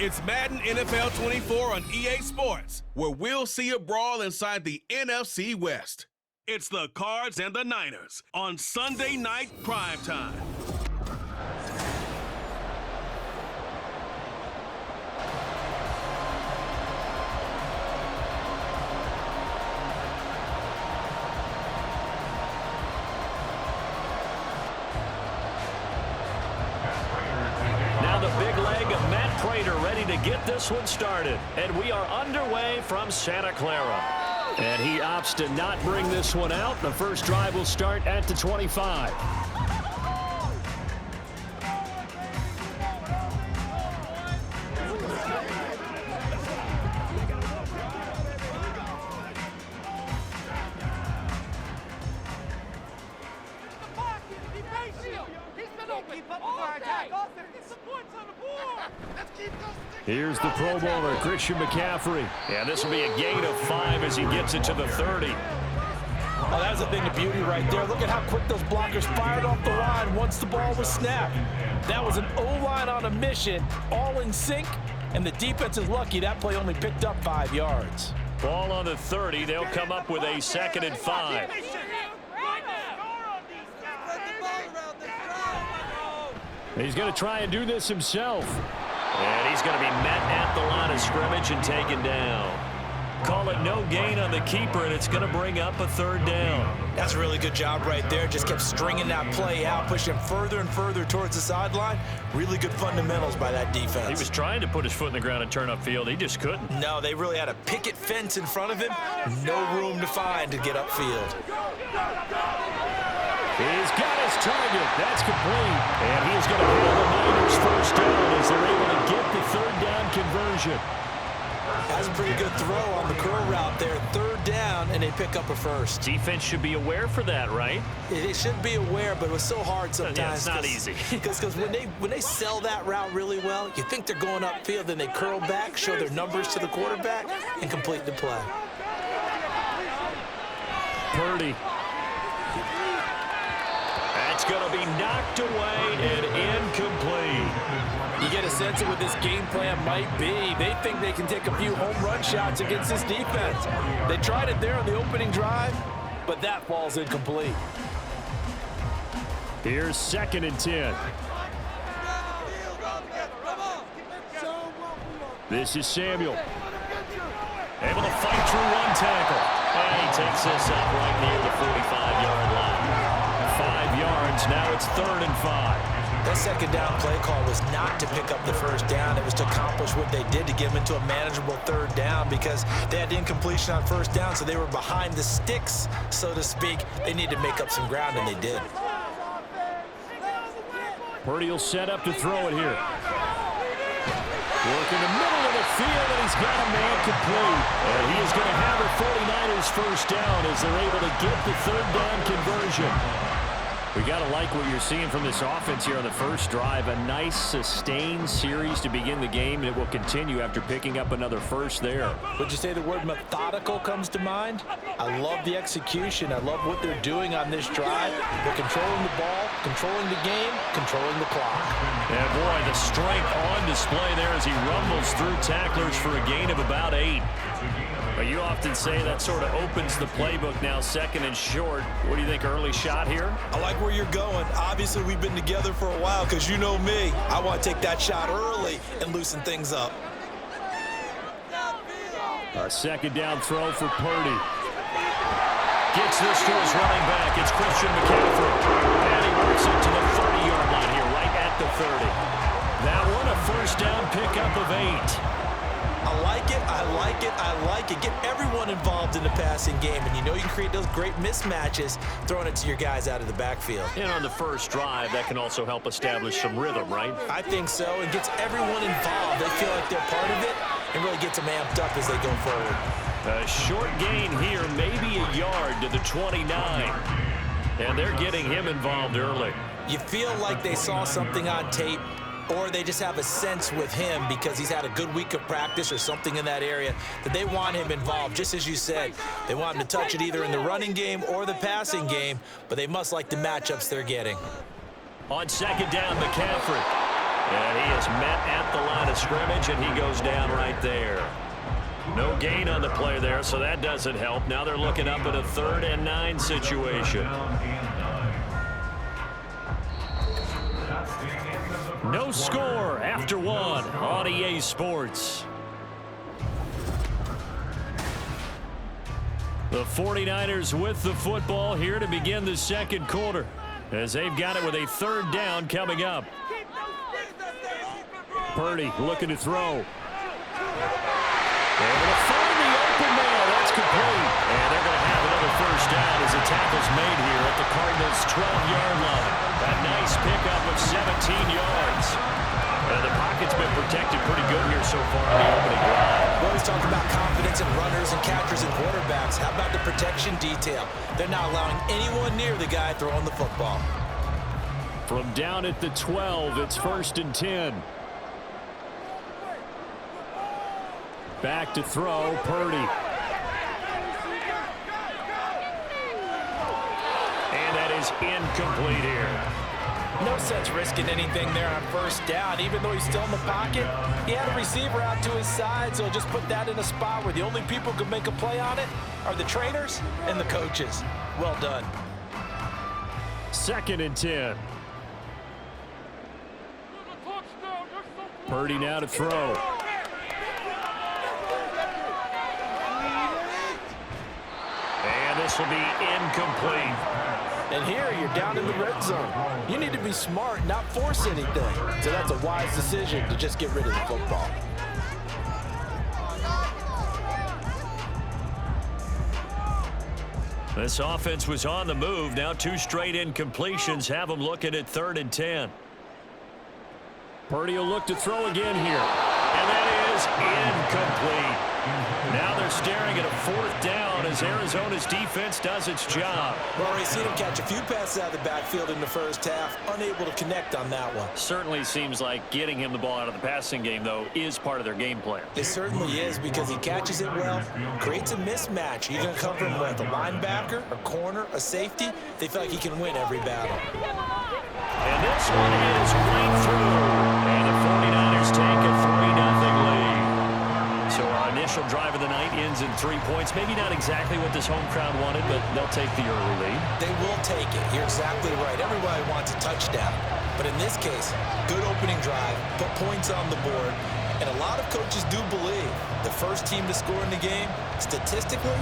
It's Madden NFL 24 on EA Sports, where we'll see a brawl inside the NFC West. It's the Cards and the Niners on Sunday Night Primetime. Ready to get this one started, and we are underway from Santa Clara, and he opts to not bring this one out. The first drive will start at the 25. Here's the Pro Bowler, Christian McCaffrey. Yeah, this will be a gain of 5 as he gets it to the 30. Oh, that was a thing of beauty right there. Look at how quick those blockers fired off the line once the ball was snapped. That was an O-line on a mission, all in sync, and the defense is lucky that play only picked up 5 yards. Ball on the 30. They'll come up with a 2nd and 5. He's going to try and do this himself. And he's going to be met at the line of scrimmage and taken down. Call it no gain on the keeper, and it's going to bring up a 3rd down. That's a really good job right there. Just kept stringing that play out, pushing further and further towards the sideline. Really good fundamentals by that defense. He was trying to put his foot in the ground and turn upfield. He just couldn't. No, they really had a picket fence in front of him. No room to find to get upfield. He's got his target. That's complete. And he's going to hold the Niners first down as they're able to get the 3rd down conversion. That's a pretty good throw on the curl route there. 3rd down, and they pick up a first. Defense should be aware for that, right? They should be aware, but it was so hard sometimes. Yeah, it's not easy. Because when they sell that route really well, you think they're going upfield, then they curl back, show their numbers to the quarterback, and complete the play. Purdy. That's going to be knocked away and incomplete. You get a sense of what this game plan might be. They think they can take a few home run shots against this defense. They tried it there on the opening drive, but that falls incomplete. Here's 2nd and 10. This is Samuel. Able to fight through one tackle. And he takes this up right near the 45-yard line. 5 yards. Now it's 3rd and 5. That 2nd down play call was not to pick up the 1st down. It was to accomplish what they did to get them into a manageable 3rd down because they had incompletion on 1st down, so they were behind the sticks, so to speak. They needed to make up some ground, and they did. Purdy will set up to throw it here. Work in the middle of the field, and he's got a man complete. And he is going to have a 49ers first down as they're able to get the 3rd down conversion. We got to like what you're seeing from this offense here on the first drive. A nice, sustained series to begin the game, and it will continue after picking up another first there. Would you say the word methodical comes to mind? I love the execution. I love what they're doing on this drive. They're controlling the ball, controlling the game, controlling the clock. And boy, the strength on display there as he rumbles through tacklers for a gain of about 8. But you often say that sort of opens the playbook now, 2nd and short. What do you think, early shot here? I like where you're going. Obviously, we've been together for a while because you know me. I want to take that shot early and loosen things up. A 2nd down throw for Purdy. Gets this to his running back. It's Christian McCaffrey. And he works it to the 30-yard line here, right at the 30. That one, a 1st down pickup of 8. I like it, I like it, I like it. Get everyone involved in the passing game, and you know you can create those great mismatches throwing it to your guys out of the backfield. And on the first drive, that can also help establish some rhythm, right? I think so. It gets everyone involved. They feel like they're part of it and really gets them amped up as they go forward. A short gain here, maybe a yard to the 29. And they're getting him involved early. You feel like they saw something on tape, or they just have a sense with him because he's had a good week of practice or something in that area that they want him involved. Just as you said, they want him to touch it either in the running game or the passing game, but they must like the matchups they're getting. On 2nd down, McCaffrey. And he is met at the line of scrimmage, and he goes down right there. No gain on the play there, so that doesn't help. Now they're looking up at a 3rd and 9 situation. No score after 1 on EA Sports. The 49ers with the football here to begin the second quarter, as they've got it with a 3rd down coming up. Purdy looking to throw. They're going to find the open man. That's complete. And they're going to have another 1st down as the tackle's made here at the Cardinals' 12-yard line. A nice pickup of 17 yards. And the pocket's been protected pretty good here so far in the opening drive. We always talk about confidence in runners and catchers and quarterbacks. How about the protection detail? They're not allowing anyone near the guy throwing the football. From down at the 12, it's 1st and 10. Back to throw, Purdy. And that is incomplete here. No sense risking anything there on 1st down. Even though he's still in the pocket, he had a receiver out to his side, so just put that in a spot where the only people who can make a play on it are the trainers and the coaches. Well done. 2nd and 10. Purdy now to throw. And this will be incomplete. And here you're down in the red zone. You need to be smart, not force anything. So that's a wise decision to just get rid of the football. This offense was on the move. Now 2 straight incompletions have them looking at 3rd and 10. Purdy will look to throw again here. And that is incomplete. Now they're staring at a 4th down as Arizona's defense does its job. Well, we've seen him catch a few passes out of the backfield in the 1st half. Unable to connect on that one. Certainly seems like getting him the ball out of the passing game, though, is part of their game plan. It certainly is, because he catches it well, creates a mismatch. You're going to cover him with a linebacker, a corner, a safety. They feel like he can win every battle. And this one is right through. And the 49ers take a 3-0 lead. So our initial drive of the night ends in 3 points. Maybe not exactly what this home crowd wanted, but they'll take the early lead. They will take it. You're exactly right. Everybody wants a touchdown. But in this case, good opening drive, put points on the board. And a lot of coaches do believe the first team to score in the game, statistically,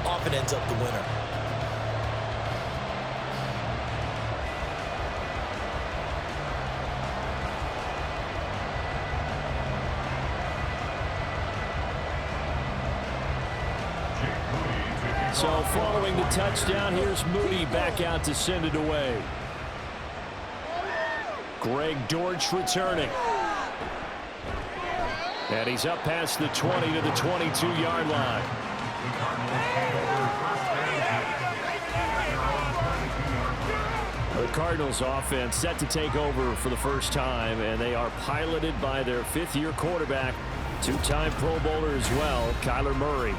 often ends up the winner. So following the touchdown, here's Moody back out to send it away. Greg Dortch returning. And he's up past the 20 to the 22-yard line. The Cardinals offense set to take over for the first time, and they are piloted by their 5th-year quarterback, 2-time Pro Bowler as well, Kyler Murray.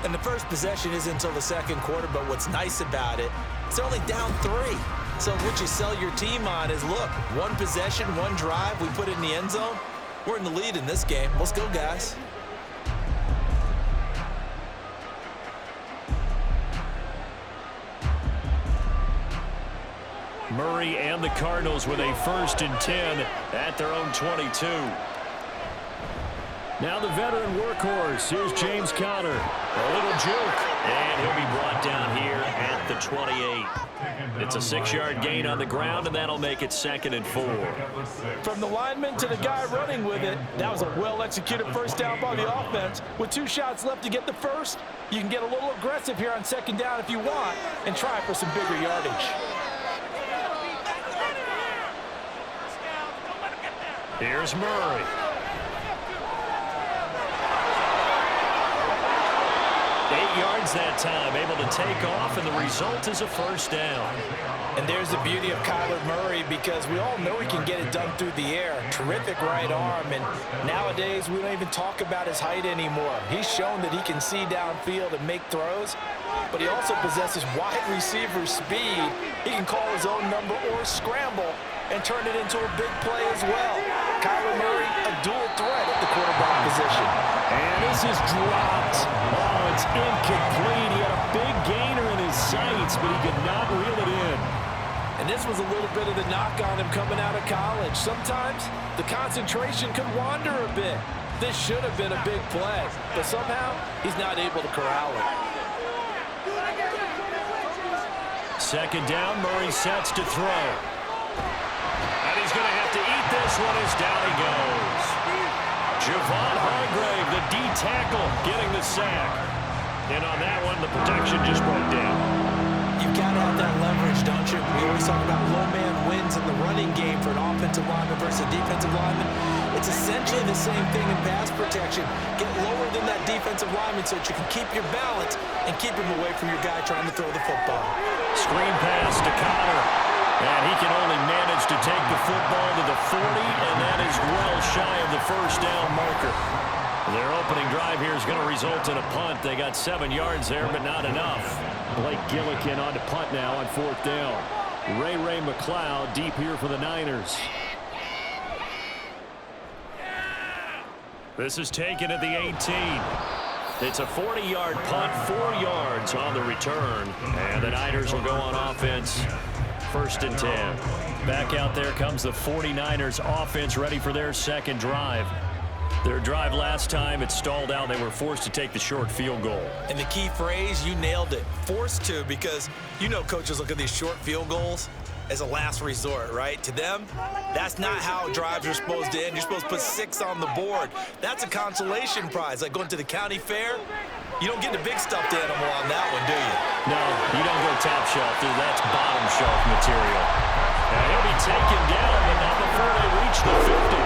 And the first possession isn't until the 2nd quarter, but what's nice about it, it's only down 3. So what you sell your team on is, look, 1 possession, 1 drive, we put it in the end zone. We're in the lead in this game. Let's go, guys. Murray and the Cardinals with a 1st and 10 at their own 22. Now the veteran workhorse. Here's James Conner. A little juke. And he'll be brought down here at the 28. It's a 6-yard gain on the ground, and that'll make it 2nd and 4. From the lineman to the guy running with it, that was a well-executed 1st down by the offense. With 2 shots left to get the 1st, you can get a little aggressive here on 2nd down if you want and try for some bigger yardage. Here's Murray. 8 yards that time, able to take off, and the result is a 1st down. And there's the beauty of Kyler Murray, because we all know he can get it done through the air. Terrific right arm, and nowadays we don't even talk about his height anymore. He's shown that he can see downfield and make throws, but he also possesses wide receiver speed. He can call his own number or scramble and turn it into a big play as well. is dropped. Oh, it's incomplete. He had a big gainer in his sights, but he could not reel it in. And this was a little bit of the knock on him coming out of college. Sometimes the concentration could wander a bit. This should have been a big play, but somehow he's not able to corral it. Second down, Murray sets to throw. And he's going to have to eat this one as down he goes. Javon Hargrave, the D tackle, getting the sack. And on that one, the protection just broke down. You've got to have that leverage, don't you? We always talk about low man wins in the running game for an offensive lineman versus a defensive lineman. It's essentially the same thing in pass protection. Get lower than that defensive lineman so that you can keep your balance and keep him away from your guy trying to throw the football. Screen pass to Connor. And he can only manage to take the football to the 40, and that is well shy of the first down marker. Their opening drive here is going to result in a punt. They got 7 yards there, but not enough. Blake Gillikin on to punt now on 4th down. Ray McLeod deep here for the Niners. This is taken at the 18. It's a 40-yard punt, 4 yards on the return. And the Niners will go on offense. 1st and 10. Back out there comes the 49ers offense ready for their second drive. Their drive last time, it stalled out. They were forced to take the short field goal. And the key phrase, you nailed it. Forced to, because you know coaches look at these short field goals as a last resort, right? To them, that's not how drives are supposed to end. You're supposed to put 6 on the board. That's a consolation prize, like going to the county fair. You don't get the big stuffed animal on that one, do you? No, you don't go top shelf, dude. That's bottom shelf material. And he'll be taken down, but not before they reach the 50.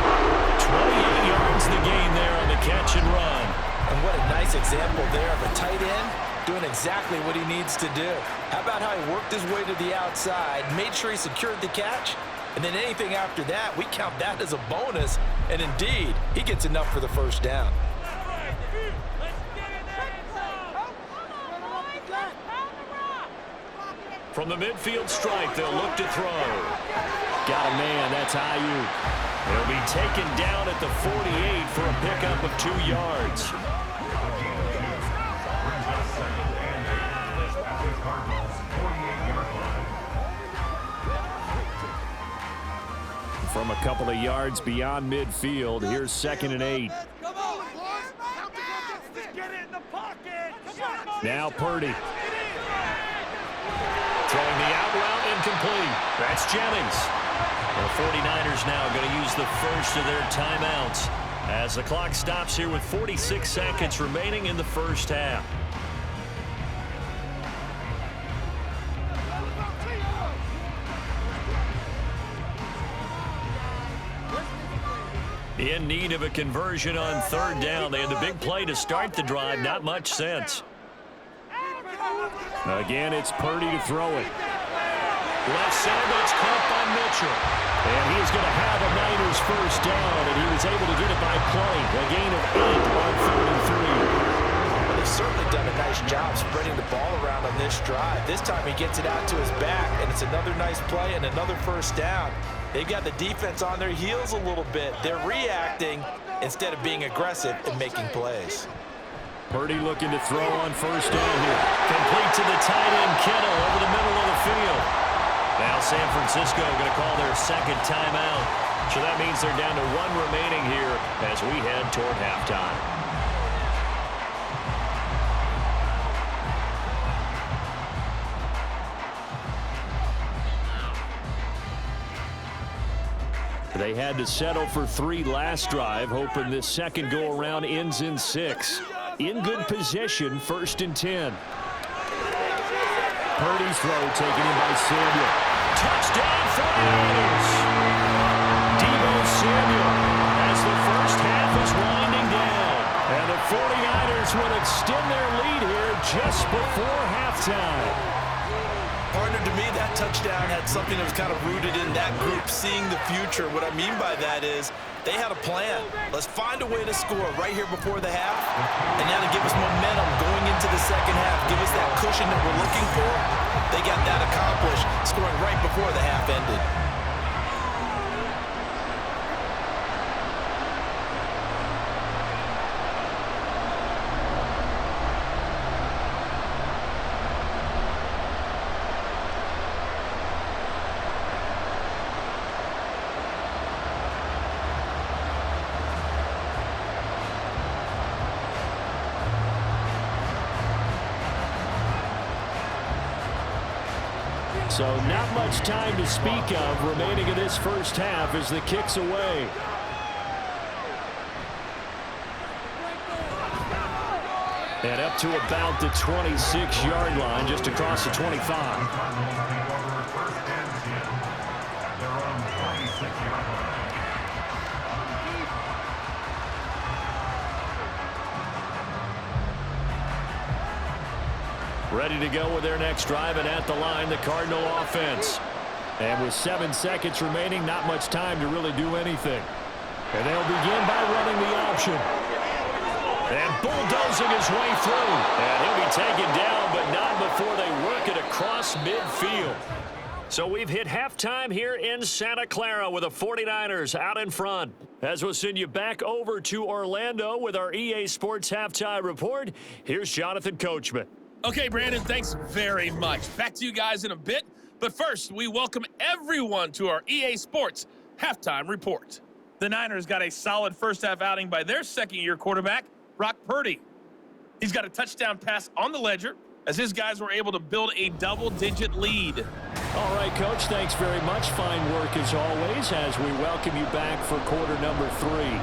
28 yards the gain there on the catch and run. And what a nice example there of a tight end doing exactly what he needs to do. How about how he worked his way to the outside, made sure he secured the catch, and then anything after that, we count that as a bonus. And indeed, he gets enough for the first down. From the midfield stripe, they'll look to throw. Got a man, that's Ayuk. He'll be taken down at the 48 for a pickup of 2 yards. From a couple of yards beyond midfield, here's 2nd and 8. Now Purdy. Throwing the out route incomplete. That's Jennings. The 49ers now going to use the first of their timeouts as the clock stops here with 46 seconds remaining in the first half. In need of a conversion on 3rd down. They had the big play to start the drive. Not much sense. Again, it's Purdy to throw it. Left side, that's caught by Mitchell. And he's going to have a Niners first down, and he was able to get it by play. A gain of 8 on 3rd and 3. Well, they've certainly done a nice job spreading the ball around on this drive. This time he gets it out to his back, and it's another nice play and another first down. They've got the defense on their heels a little bit. They're reacting instead of being aggressive and making plays. Purdy looking to throw on first down here. Complete to the tight end, Kittle, over the middle of the field. Now San Francisco going to call their second timeout. So that means they're down to 1 remaining here as we head toward halftime. They had to settle for 3 last drive, hoping this second go-around ends in 6. In good position, 1st and 10. Purdy's throw taken in by Samuel. Touchdown 49ers! Deebo Samuel as the first half is winding down. And the 49ers will extend their lead here just before halftime. Partner, to me, that touchdown had something that was kind of rooted in that group seeing the future. What I mean by that is they had a plan. Let's find a way to score right here before the half, and now to give us momentum going into the second half, give us that cushion that we're looking for. They got that accomplished, scoring right before the half ended. So not much time to speak of remaining in this first half as the kick's away. And up to about the 26-yard line, just across the 25. Ready to go with their next drive, and at the line, the Cardinal offense. And with 7 seconds remaining, not much time to really do anything. And they'll begin by running the option. And bulldozing his way through. And he'll be taken down, but not before they work it across midfield. So we've hit halftime here in Santa Clara with the 49ers out in front. As we'll send you back over to Orlando with our EA Sports Halftime Report, here's Jonathan Coachman. Okay, Brandon, thanks very much. Back to you guys in a bit. But first, we welcome everyone to our EA Sports Halftime Report. The Niners got a solid first-half outing by their second-year quarterback, Brock Purdy. He's got a touchdown pass on the ledger as his guys were able to build a double-digit lead. All right, Coach, thanks very much. Fine work as always as we welcome you back for quarter number 3.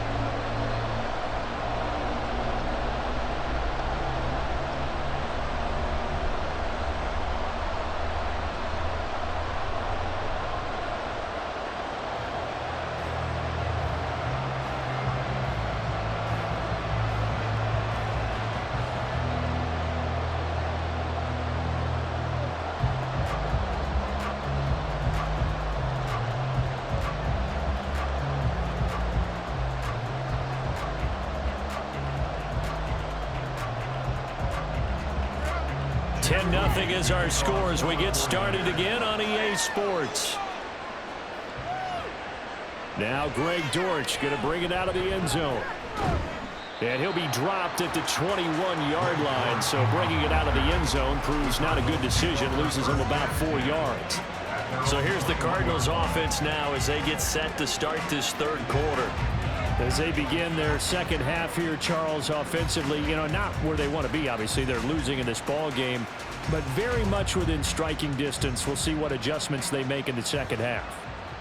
Nothing is our score as we get started again on EA Sports. Now Greg Dortch going to bring it out of the end zone. And he'll be dropped at the 21-yard line, so bringing it out of the end zone proves not a good decision, loses him about 4 yards. So here's the Cardinals offense now as they get set to start this third quarter. As they begin their second half here, Charles, offensively, not where they want to be. Obviously, they're losing in this ball game, but very much within striking distance. We'll see what adjustments they make in the second half.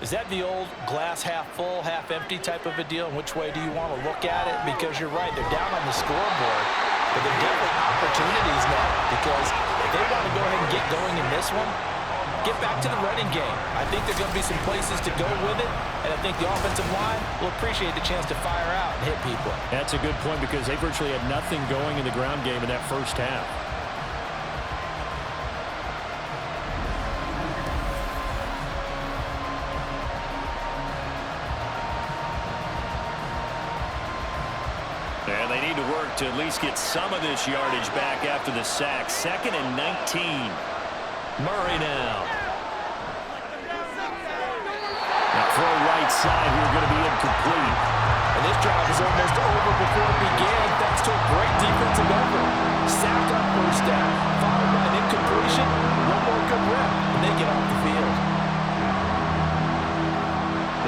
Is that the old glass half full, half empty type of a deal? And which way do you want to look at it? Because you're right, they're down on the scoreboard, but they're definitely opportunities now. Because if they want to go ahead and get going in this one, get back to the running game. I think there's going to be some places to go with it, and I think the offensive line will appreciate the chance to fire out and hit people. That's a good point because they virtually had nothing going in the ground game in that first half. And they need to work to at least get some of this yardage back after the sack. 2nd and 19. Murray now. That throw right side here going to be incomplete. And this drive is almost over before it began thanks to a great defensive effort. Sacked on first down, followed by an incompletion. One more good rep, and they get off the field.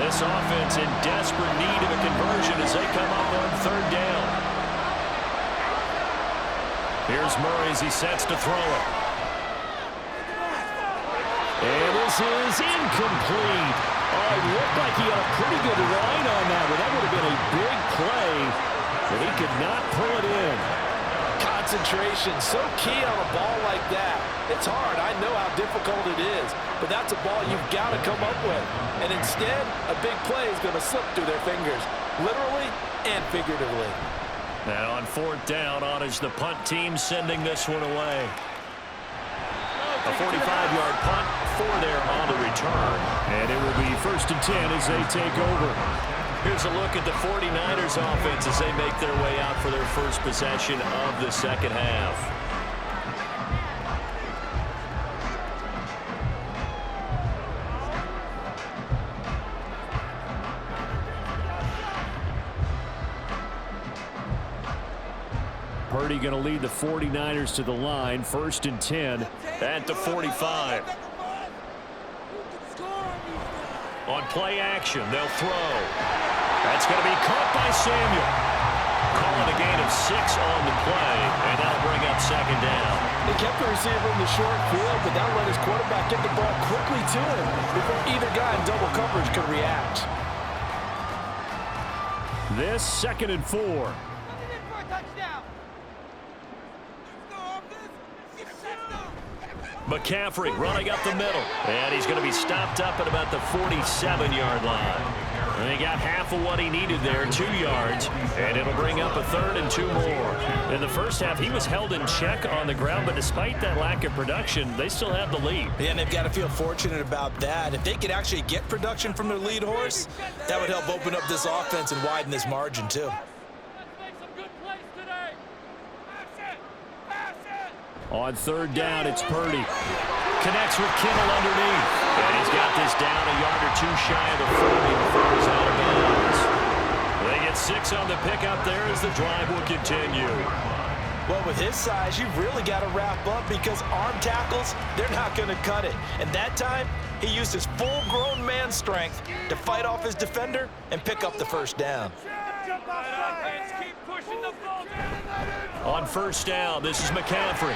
This offense in desperate need of a conversion as they come up on third down. Here's Murray as he sets to throw it. And this is incomplete. Oh, it looked like he had a pretty good line on that one. That would have been a big play, but he could not pull it in. Concentration, so key on a ball like that. It's hard. I know how difficult it is, but that's a ball you've got to come up with. And instead, a big play is going to slip through their fingers, literally and figuratively. Now on fourth down, on is the punt team sending this one away. A 45-yard punt for there on the return. And it will be 1st and 10 as they take over. Here's a look at the 49ers offense as they make their way out for their first possession of the second half. Purdy going to lead the 49ers to the line. 1st and 10 at the 45. On play action, they'll throw. That's going to be caught by Samuel. Calling a gain of 6 on the play, and that'll bring up 2nd down. They kept the receiver in the short field, but that let his quarterback get the ball quickly to him before either guy in double coverage could react. This 2nd and 4. McCaffrey running up the middle. And he's going to be stopped up at about the 47-yard line. And he got half of what he needed there, 2 yards, and it'll bring up a 3rd and 2 more. In the first half, he was held in check on the ground, but despite that lack of production, they still have the lead. Yeah, and they've got to feel fortunate about that. If they could actually get production from their lead horse, that would help open up this offense and widen this margin, too. On 3rd down, it's Purdy. Connects with Kittle underneath. And he's got this down a yard or 2 shy of the 40 before he's out of bounds. They get 6 on the pickup there as the drive will continue. Well, with his size, you've really got to wrap up because arm tackles, they're not going to cut it. And that time, he used his full-grown man strength to fight off his defender and pick up the 1st down. On 1st down, this is McCaffrey.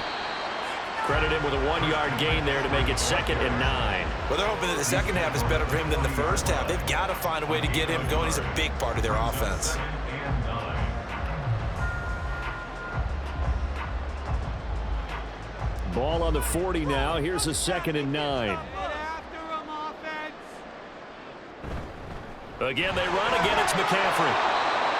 Credit him with a 1-yard gain there to make it 2nd and 9. Well, they're hoping that the second half is better for him than the first half. They've got to find a way to get him going. He's a big part of their offense. Ball on the 40 now. Here's a 2nd and 9. Again, they run. Again, it's McCaffrey.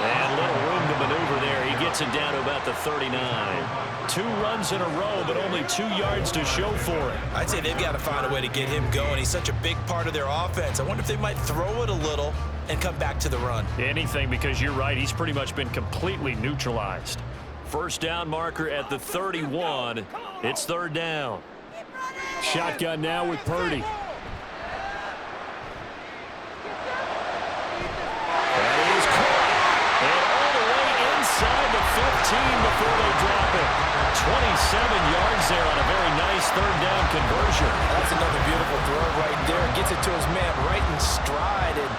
And little room to maneuver there. He gets it down to about the 39. 2 runs in a row, but only 2 yards to show for it. I'd say they've got to find a way to get him going. He's such a big part of their offense. I wonder if they might throw it a little and come back to the run. Anything, because you're right. He's pretty much been completely neutralized. 1st down marker at the 31. It's 3rd down. Shotgun now with Purdy. Inside the 15 before they drop it. 27 yards there on a very nice 3rd down conversion. That's another beautiful throw right there. Gets it to his man right in stride. And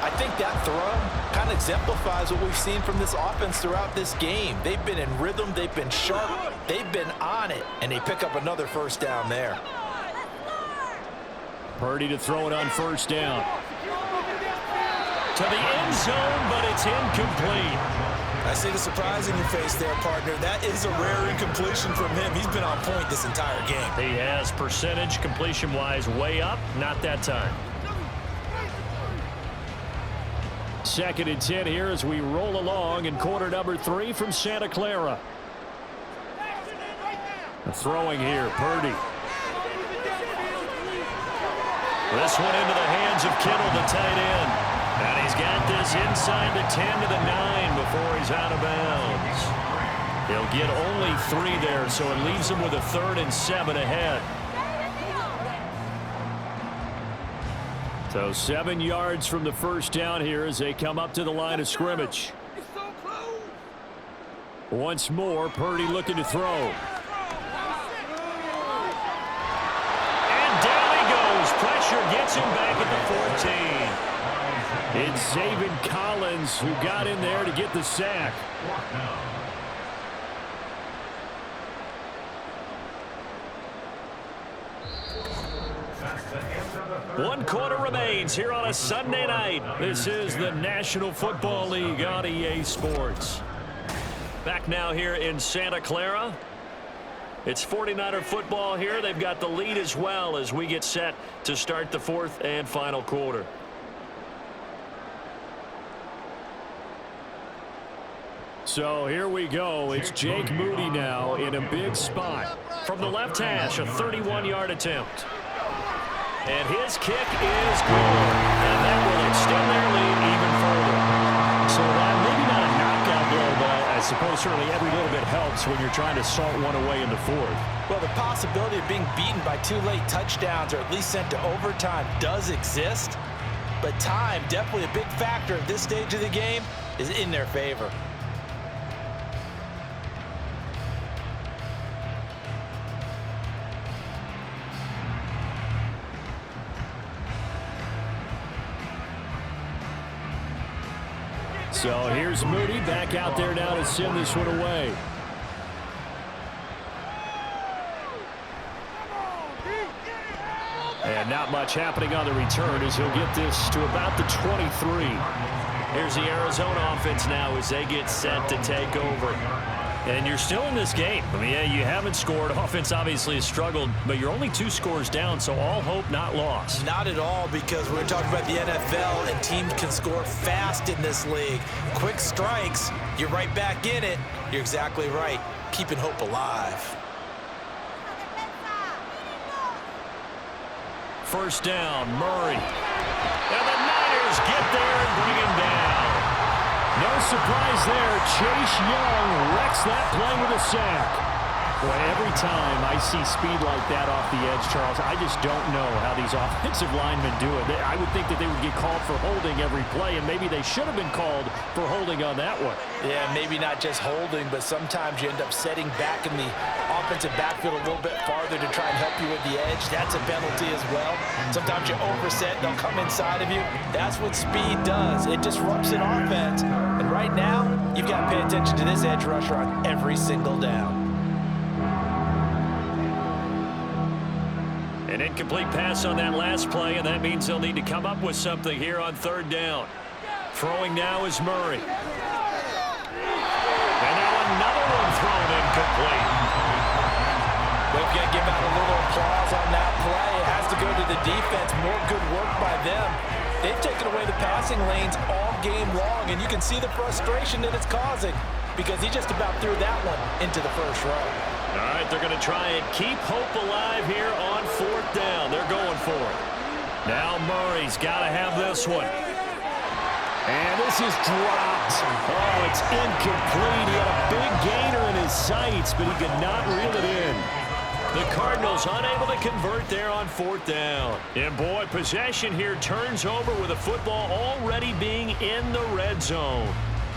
I think that throw kind of exemplifies what we've seen from this offense throughout this game. They've been in rhythm. They've been sharp. They've been on it. And they pick up another 1st down there. Purdy to throw it on 1st down. To the end zone, but it's incomplete. I see the surprise in your face there, partner. That is a rare incompletion from him. He's been on point this entire game. He has percentage completion-wise way up. Not that time. 2nd and 10 here as we roll along in quarter number 3 from Santa Clara. Throwing here, Purdy. This one into the hands of Kittle, the tight end. And he's got this inside the 10 to the 9 before he's out of bounds. He'll get only 3 there, so it leaves him with a 3rd and 7 ahead. So 7 yards from the 1st down here as they come up to the line of scrimmage. Once more, Purdy looking to throw. And down he goes. Pressure gets him back at the 14. It's Zaven Collins who got in there to get the sack. One quarter remains here on a Sunday night. This is the National Football League on EA Sports. Back now here in Santa Clara. It's 49er football here. They've got the lead as well as we get set to start the 4th and final quarter. So here we go. It's Jake Moody now in a big spot. From the left hash, a 31-yard attempt. And his kick is good. And that will extend their lead even further. So maybe not a knockout blow, but I suppose certainly every little bit helps when you're trying to salt one away in the 4th. Well, the possibility of being beaten by 2 late touchdowns or at least sent to overtime does exist. But time, definitely a big factor at this stage of the game, is in their favor. So here's Moody back out there now to send this one away. And not much happening on the return as he'll get this to about the 23. Here's the Arizona offense now as they get set to take over. And you're still in this game. I mean, yeah, you haven't scored. Offense obviously has struggled, but you're only 2 scores down, so all hope not lost. Not at all, because we're talking about the NFL, and teams can score fast in this league. Quick strikes, you're right back in it. You're exactly right. Keeping hope alive. First down, Murray. And the Niners get there and bring him down. No surprise there. Chase Young wrecks that play with a sack. Boy, every time I see speed like that off the edge, Charles, I just don't know how these offensive linemen do it. I would think that they would get called for holding every play, and maybe they should have been called for holding on that one. Yeah, maybe not just holding, but sometimes you end up setting back in the offensive backfield a little bit farther to try and help you with the edge. That's a penalty as well. Sometimes you overset, they'll come inside of you. That's what speed does. It disrupts an offense. And right now, you've got to pay attention to this edge rusher on every single down. An incomplete pass on that last play, and that means they'll need to come up with something here on third down. Throwing now is Murray. And now another one thrown incomplete. We've got to give out a little applause on that play. It has to go to the defense. More good work by them. They've taken away the passing lanes all game long, and you can see the frustration that it's causing because he just about threw that one into the first row. All right, they're going to try and keep hope alive here on fourth down. They're going for it. Now Murray's got to have this one. And this is dropped. Oh, it's incomplete. He had a big gainer in his sights, but he could not reel it in. The Cardinals unable to convert there on fourth down. And boy, possession here turns over with a football already being in the red zone.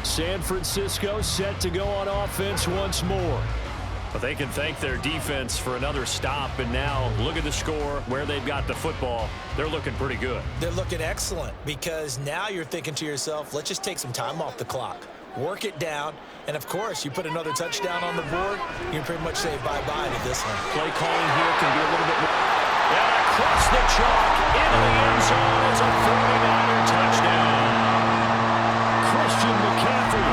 San Francisco set to go on offense once more. But they can thank their defense for another stop, and now look at the score, where they've got the football. They're looking pretty good. They're looking excellent because now you're thinking to yourself, let's just take some time off the clock, work it down, and of course, you put another touchdown on the board, you can pretty much say bye-bye to this one. Play calling here can be a little bit more. And across the chalk, into the end zone, it's a 49er touchdown. Christian McCaffrey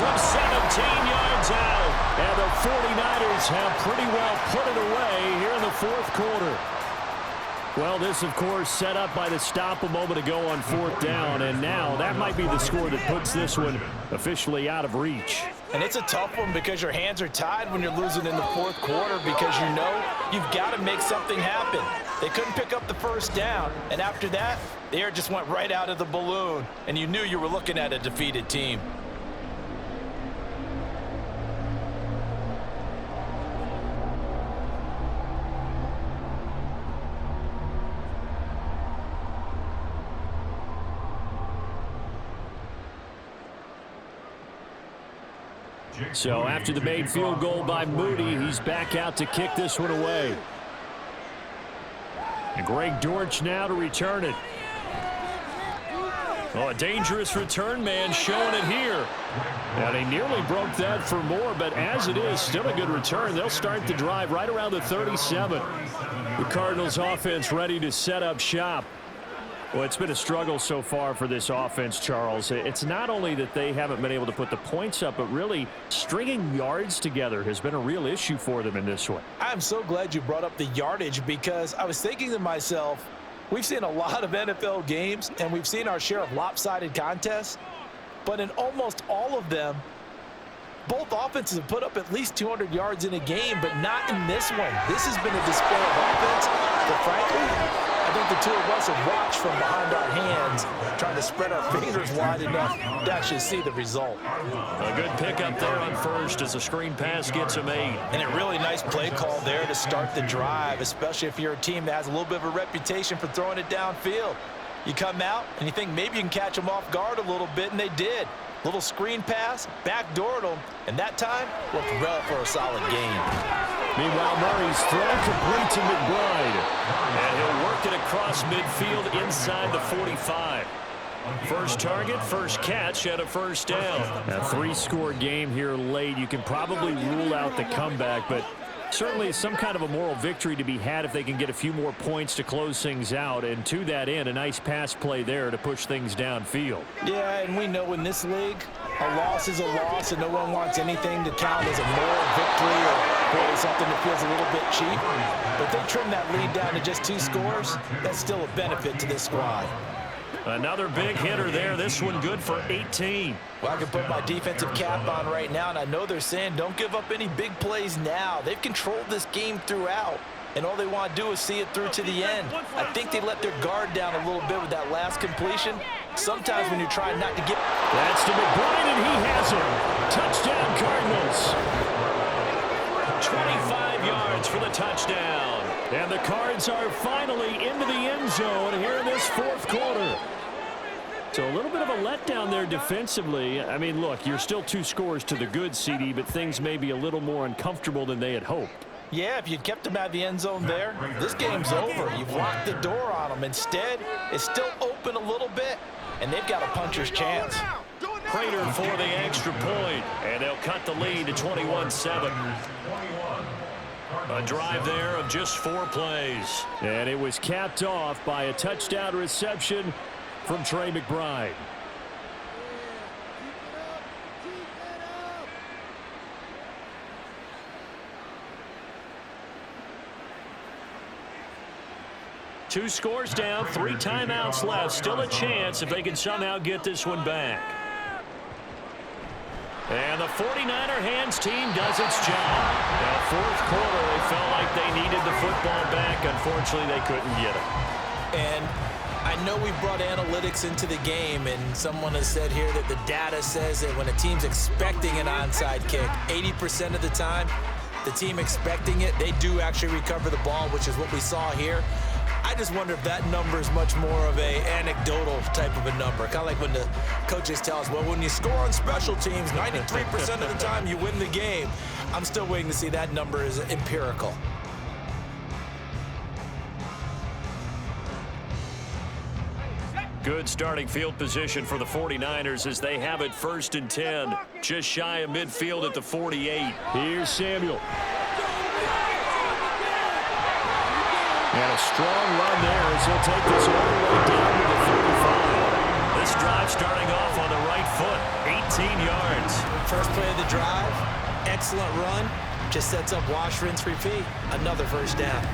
from 17 yards out. And the 49ers have pretty well put it away here in the fourth quarter. Well, this, of course, set up by the stop a moment ago on fourth down. And now that might be the score that puts this one officially out of reach. And it's a tough one because your hands are tied when you're losing in the fourth quarter because you know you've got to make something happen. They couldn't pick up the first down. And after that, the air just went right out of the balloon. And you knew you were looking at a defeated team. So after the made field goal by Moody, he's back out to kick this one away. And Greg Dortch now to return it. Oh, a dangerous return man showing it here. And he nearly broke that for more, but as it is, still a good return. They'll start the drive right around the 37. The Cardinals offense ready to set up shop. Well, it's been a struggle so far for this offense, Charles. It's not only that they haven't been able to put the points up, but really stringing yards together has been a real issue for them in this one. I'm so glad you brought up the yardage because I was thinking to myself, we've seen a lot of NFL games and we've seen our share of lopsided contests, but in almost all of them, both offenses have put up at least 200 yards in a game, but not in this one. This has been a display of offense, but frankly, I think the two of us have watched from behind our hands, trying to spread our fingers wide enough to actually see the result. A good pickup there on first as the screen pass gets a made. And a really nice play call there to start the drive, especially if you're a team that has a little bit of a reputation for throwing it downfield. You come out and you think maybe you can catch them off guard a little bit, and they did. Little screen pass, backdoored them, and that time looked well for a solid gain. Meanwhile, Murray's throw complete to McBride. And he'll work it across midfield inside the 45. First target, first catch, and a first down. A 3-score game here late. You can probably rule out the comeback, but Certainly some kind of a moral victory to be had if they can get a few more points to close things out. And to that end, a nice pass play there to push things downfield. Yeah, and we know in this league, a loss is a loss, and no one wants anything to count as a moral victory or really something that feels a little bit cheap. But they trim that lead down to just 2 scores. That's still a benefit to this squad. Another big hitter there. This one good for 18. Well, I can put my defensive cap on right now, and I know they're saying don't give up any big plays now. They've controlled this game throughout, and all they want to do is see it through to the end. I think they let their guard down a little bit with that last completion. Sometimes when you're trying not to get... That's to McBride, and he has it. Touchdown, Cardinals. 25 yards for the touchdown. And the Cards are finally into the end zone here in this 4th quarter. So a little bit of a letdown there defensively. I mean, look, you're still 2 scores to the good, CD, but things may be a little more uncomfortable than they had hoped. Yeah, if you'd kept them out of the end zone there, this game's over. You've locked the door on them. Instead, it's still open a little bit, and they've got a puncher's chance. Prater for the extra point, and they'll cut the lead to 21-7. A drive there of just 4 plays. And it was capped off by a touchdown reception from Trey McBride. Two scores down, 3 timeouts left. Still a chance if they can somehow get this one back. And the 49er hands team does its job. Now, 4th quarter, they felt like they needed the football back. Unfortunately, they couldn't get it. And I know we brought analytics into the game, and someone has said here that the data says that when a team's expecting an onside kick, 80% of the time, the team expecting it, they do actually recover the ball, which is what we saw here. I just wonder if that number is much more of a anecdotal type of a number. Kind of like when the coaches tell us, well, when you score on special teams, 93% of the time you win the game. I'm still waiting to see that number is empirical. Good starting field position for the 49ers as they have it 1st and 10. Just shy of midfield at the 48. Here's Samuel. And a strong run there as he'll take this all the way down to the 35. This drive starting off on the right foot, 18 yards. First play of the drive, excellent run. Just sets up wash, rinse, repeat. Another first down.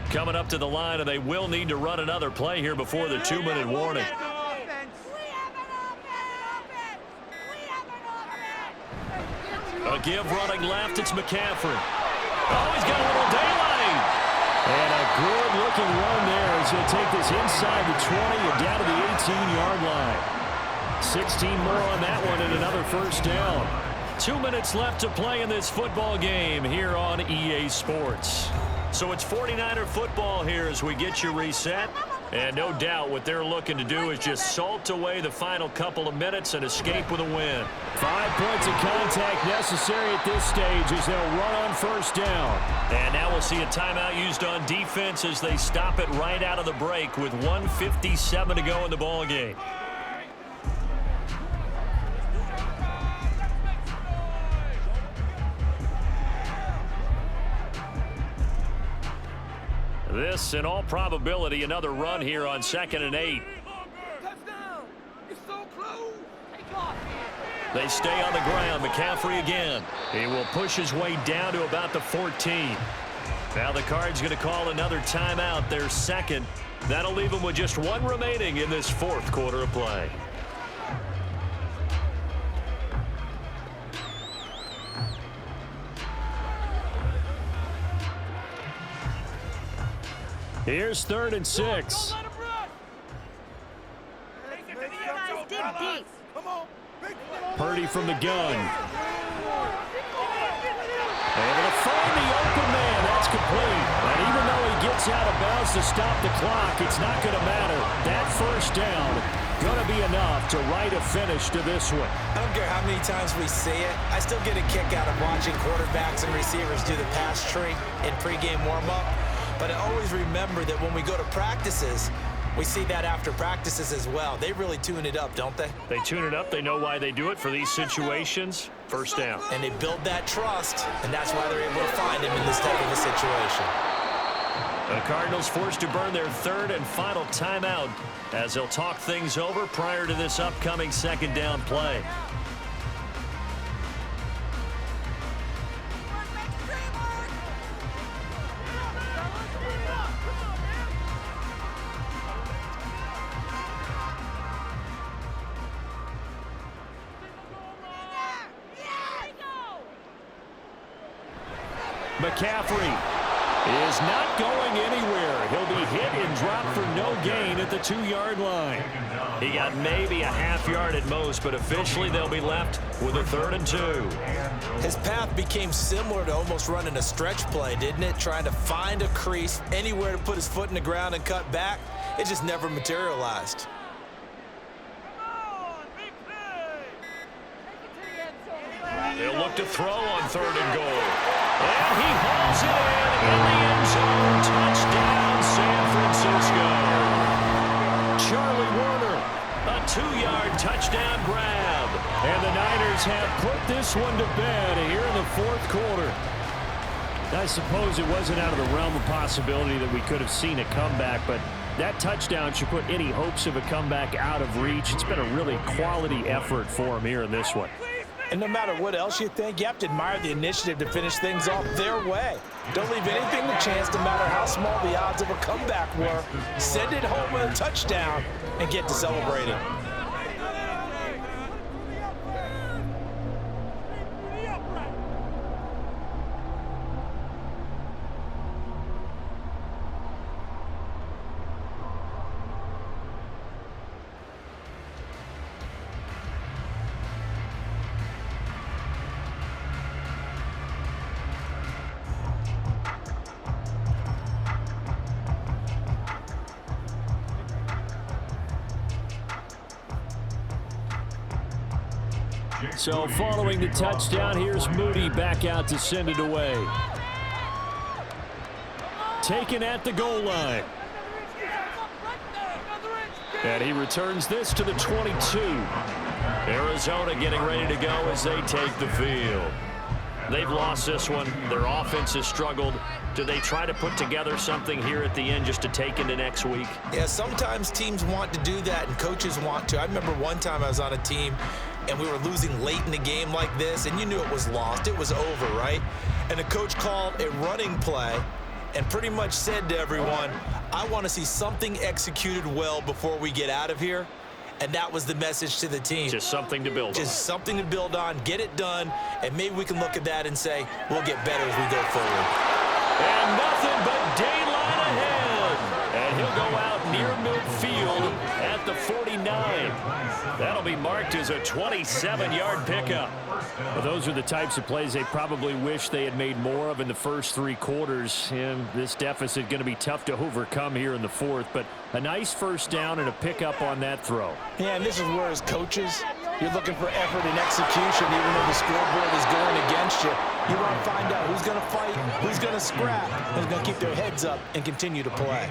Coming up to the line, and they will need to run another play here before the 2-minute warning. A give running left, it's McCaffrey. Oh, he's got a little daylight. And a good-looking run there as he'll take this inside the 20 and down to the 18-yard line. 16 more on that one and another first down. 2 minutes left to play in this football game here on EA Sports. So it's 49er football here as we get you reset. And no doubt what they're looking to do is just salt away the final couple of minutes and escape with a win. 5 points of contact necessary at this stage as they'll run on first down. And now we'll see a timeout used on defense as they stop it right out of the break with 1:57 to go in the ball game. This, in all probability, another run here on 2nd and 8. They stay on the ground. McCaffrey again. He will push his way down to about the 14. Now the Cards going to call another timeout, their 2nd. That'll leave them with just 1 remaining in this 4th quarter of play. Here's 3rd and 6. Purdy from the gun. Able to find the open man. That's complete. And even though he gets out of bounds to stop the clock, it's not going to matter. That first down going to be enough to write a finish to this one. I don't care how many times we see it. I still get a kick out of watching quarterbacks and receivers do the pass tree in pregame warm-up. But I always remember that when we go to practices, We see that after practices as well. They really tune it up, don't they? They tune it up. They know why they do it for these situations. First down. And they build that trust, and that's why they're able to find him in this type of a situation. The Cardinals forced to burn their third and final timeout as they'll talk things over prior to this upcoming second down play. McCaffrey is not going anywhere. He'll be hit and dropped for no gain at the 2-yard line. He got maybe a half-yard at most, but officially they'll be left with a 3rd and 2. His path became similar to almost running a stretch play, didn't it? Trying to find a crease, anywhere to put his foot in the ground and cut back. It just never materialized. They'll look to throw on 3rd and goal. And he hauls it in the end zone. Touchdown, San Francisco. Charlie Warner, a 2-yard touchdown grab. And the Niners have put this one to bed here in the 4th quarter. I suppose it wasn't out of the realm of possibility that we could have seen a comeback, but that touchdown should put any hopes of a comeback out of reach. It's been a really quality effort for him here in this one. And no matter what else you think, you have to admire the initiative to finish things off their way. Don't leave anything to chance, no matter how small the odds of a comeback were. Send it home with a touchdown and get to celebrating. So following the touchdown, here's Moody back out to send it away. Taken at the goal line. And he returns this to the 22. Arizona getting ready to go as they take the field. They've lost this one. Their offense has struggled. Do they try to put together something here at the end just to take into next week? Yeah, sometimes teams want to do that and coaches want to. I remember one time I was on a team and we were losing late in the game like this, and you knew it was lost. It was over, right? And the coach called a running play and pretty much said to everyone, I want to see something executed well before we get out of here. And that was the message to the team. Just something to build on. Just something to build on, get it done, and maybe we can look at that and say, we'll get better as we go forward. And nothing but daylight ahead. And he'll go out near midfield at the 49. That'll be marked as a 27-yard pickup. Well, those are the types of plays they probably wish they had made more of in the first 3 quarters. And this deficit going to be tough to overcome here in the 4th. But a nice first down and a pickup on that throw. Yeah, and this is where, as coaches, you're looking for effort and execution, even though the scoreboard is going against you. You want to find out who's going to fight, who's going to scrap, who's going to keep their heads up and continue to play.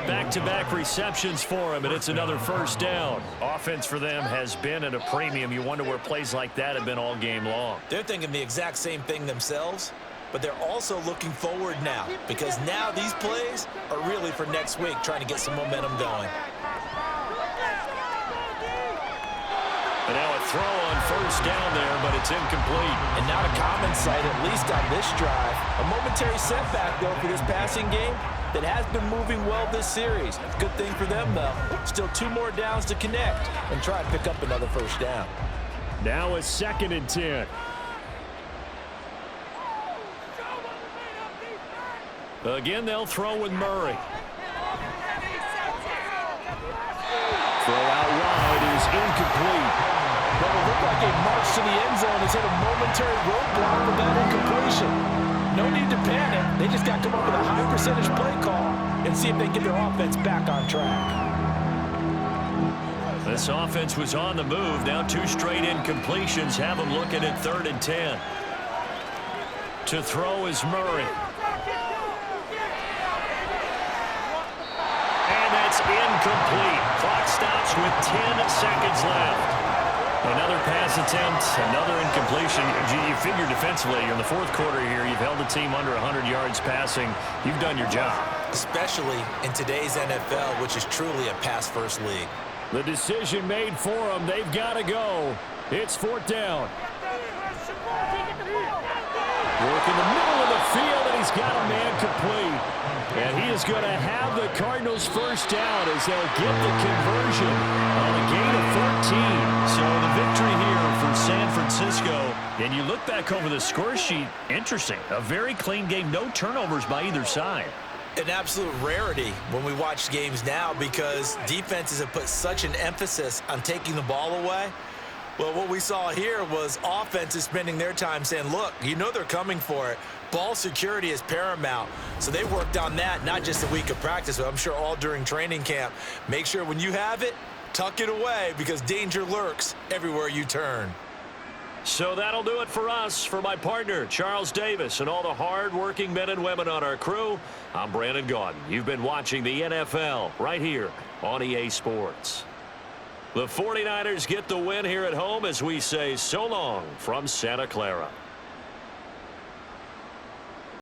Back-to-back receptions for him, and it's another first down. Offense for them has been at a premium. You wonder where plays like that have been all game long. They're thinking the exact same thing themselves, but they're also looking forward now, because now these plays are really for next week, trying to get some momentum going. And now a throw on first down there, but it's incomplete. And not a common sight, at least on this drive. A momentary setback, though, for this passing game that has been moving well this series. Good thing for them, though. Still 2 more downs to connect and try and pick up another first down. Now a 2nd and 10. Again, they'll throw with Murray. Throw out wide is incomplete. But it looked like a march to the end zone has hit a momentary roadblock for that incompletion. No need to panic. They just got to come up with a high percentage play call and see if they can get their offense back on track. This offense was on the move. Now 2 straight incompletions have them looking at 3rd and 10. To throw is Murray. And that's incomplete. Clock stops with 10 seconds left. Another pass attempt, another incompletion. You figure defensively, in the fourth quarter here, you've held the team under 100 yards passing. You've done your job. Especially in today's NFL, which is truly a pass-first league. The decision made for them. They've got to go. It's fourth down. Work in the middle of the field, and he's got a man complete. And he is going to have the Cardinals first down as they'll get the conversion on a gain of 14. So the victory here for San Francisco. And you look back over the score sheet, interesting. A very clean game, no turnovers by either side. An absolute rarity when we watch games now because defenses have put such an emphasis on taking the ball away. Well, what we saw here was offenses spending their time saying, look, you know they're coming for it. Ball security is paramount. So they worked on that, not just a week of practice, but I'm sure all during training camp. Make sure when you have it, tuck it away because danger lurks everywhere you turn. So that'll do it for us. For my partner, Charles Davis, and all the hard-working men and women on our crew, I'm Brandon Gaudin. You've been watching the NFL right here on EA Sports. The 49ers get the win here at home as we say so long from Santa Clara.